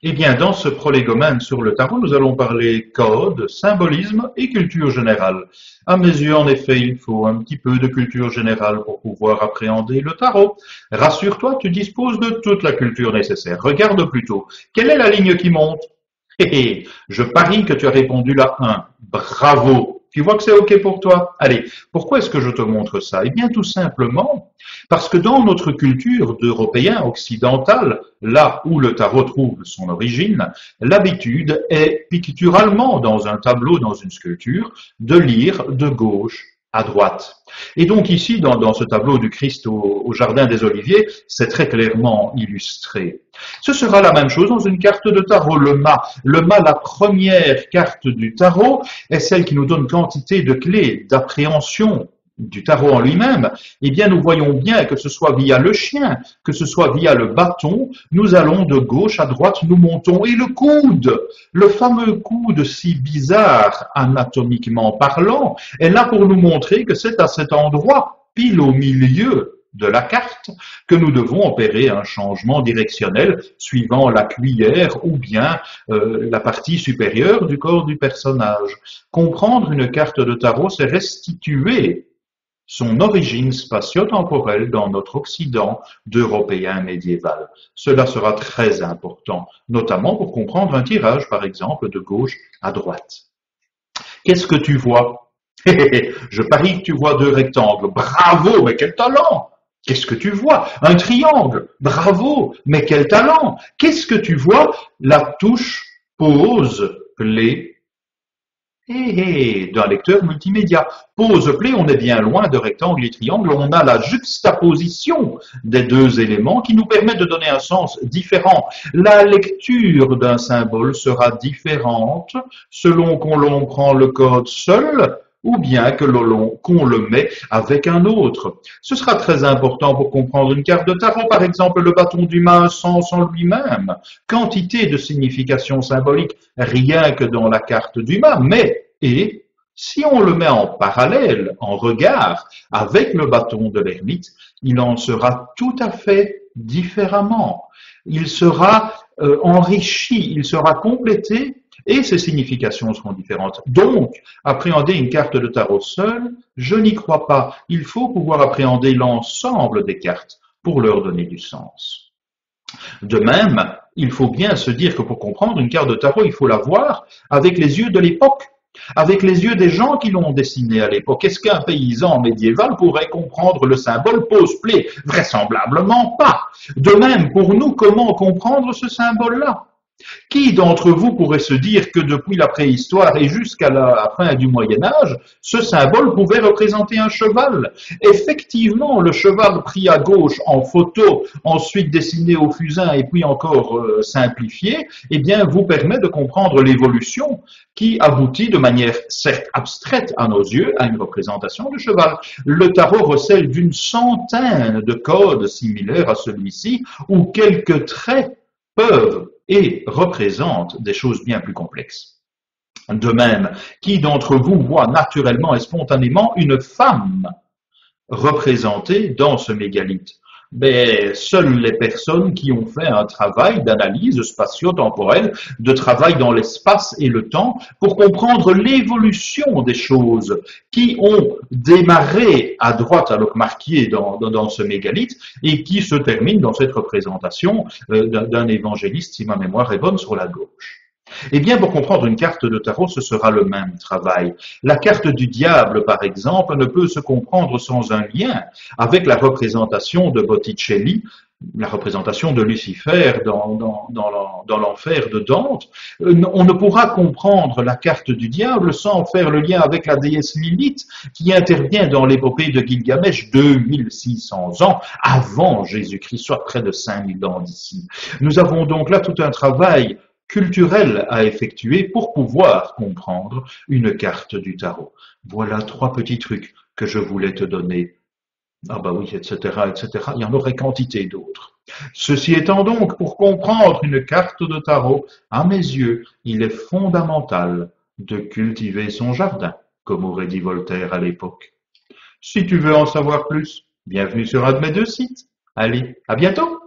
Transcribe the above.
Eh bien, dans ce prolégomène sur le tarot, nous allons parler code, symbolisme et culture générale. À mes yeux, en effet, il faut un petit peu de culture générale pour pouvoir appréhender le tarot. Rassure-toi, tu disposes de toute la culture nécessaire. Regarde plutôt. Quelle est la ligne qui monte? Je parie que tu as répondu la 1. Bravo! Tu vois que c'est OK pour toi? Allez, pourquoi est-ce que je te montre ça? Eh bien, tout simplement parce que dans notre culture d'Européens occidental, là où le tarot trouve son origine, l'habitude est picturalement dans un tableau, dans une sculpture, de lire de gauche à droite. Et donc ici, dans ce tableau du Christ au Jardin des Oliviers, c'est très clairement illustré. Ce sera la même chose dans une carte de tarot, le mât. Le mât, la première carte du tarot, est celle qui nous donne quantité de clés d'appréhension du tarot en lui-même. Eh bien, nous voyons bien que ce soit via le chien, que ce soit via le bâton, nous allons de gauche à droite, nous montons. Et le coude, le fameux coude si bizarre anatomiquement parlant, est là pour nous montrer que c'est à cet endroit, pile au milieu de la carte, que nous devons opérer un changement directionnel suivant la cuillère ou bien la partie supérieure du corps du personnage. Comprendre une carte de tarot, c'est restituer son origine spatio-temporelle dans notre Occident d'Européen médiéval. Cela sera très important, notamment pour comprendre un tirage, par exemple, de gauche à droite. Qu'est-ce que tu vois? Je parie que tu vois deux rectangles. Bravo, mais quel talent! Qu'est-ce que tu vois? Un triangle. Bravo, mais quel talent! Qu'est-ce que tu vois? La touche pause, play, d'un lecteur multimédia. Pause play, on est bien loin de rectangle et triangle, on a la juxtaposition des deux éléments qui nous permet de donner un sens différent. La lecture d'un symbole sera différente selon qu'on l'on prend le code seul ou bien qu'on le met avec un autre. Ce sera très important pour comprendre une carte de tarot, par exemple le bâton du mât, un sens en lui-même, quantité de significations symboliques rien que dans la carte du mât, et si on le met en parallèle, en regard, avec le bâton de l'ermite, il en sera tout à fait différemment. Il sera enrichi, il sera complété et ses significations seront différentes. Donc, appréhender une carte de tarot seule, je n'y crois pas. Il faut pouvoir appréhender l'ensemble des cartes pour leur donner du sens. De même, il faut bien se dire que pour comprendre une carte de tarot, il faut la voir avec les yeux de l'époque, avec les yeux des gens qui l'ont dessiné à l'époque. Est-ce qu'un paysan médiéval pourrait comprendre le symbole pose-play? Vraisemblablement pas. De même, pour nous, comment comprendre ce symbole-là? Qui d'entre vous pourrait se dire que depuis la préhistoire et jusqu'à la fin du Moyen-Âge, ce symbole pouvait représenter un cheval? Effectivement, le cheval pris à gauche en photo, ensuite dessiné au fusain et puis encore simplifié, eh bien, vous permet de comprendre l'évolution qui aboutit de manière certes abstraite à nos yeux à une représentation de cheval. Le tarot recèle d'une centaine de codes similaires à celui-ci où quelques traits peuvent et représentent des choses bien plus complexes. De même, qui d'entre vous voit naturellement et spontanément une femme représentée dans ce mégalithe? Mais seules les personnes qui ont fait un travail d'analyse spatio-temporelle, de travail dans l'espace et le temps, pour comprendre l'évolution des choses qui ont démarré à droite, alors marquées dans ce mégalithe, et qui se terminent dans cette représentation d'un évangéliste, si ma mémoire est bonne, sur la gauche. Eh bien, pour comprendre une carte de tarot, ce sera le même travail. La carte du diable, par exemple, ne peut se comprendre sans un lien avec la représentation de Botticelli, la représentation de Lucifer dans l'enfer de Dante. On ne pourra comprendre la carte du diable sans faire le lien avec la déesse Lilith qui intervient dans l'épopée de Gilgamesh 2600 ans avant Jésus-Christ, soit près de 5000 ans d'ici. Nous avons donc là tout un travail culturel à effectuer pour pouvoir comprendre une carte du tarot. Voilà 3 petits trucs que je voulais te donner. Ah bah oui, etc., etc. Il y en aurait quantité d'autres. Ceci étant donc, pour comprendre une carte de tarot, à mes yeux, il est fondamental de cultiver son jardin, comme aurait dit Voltaire à l'époque. Si tu veux en savoir plus, bienvenue sur un de mes 2 sites. Allez, à bientôt!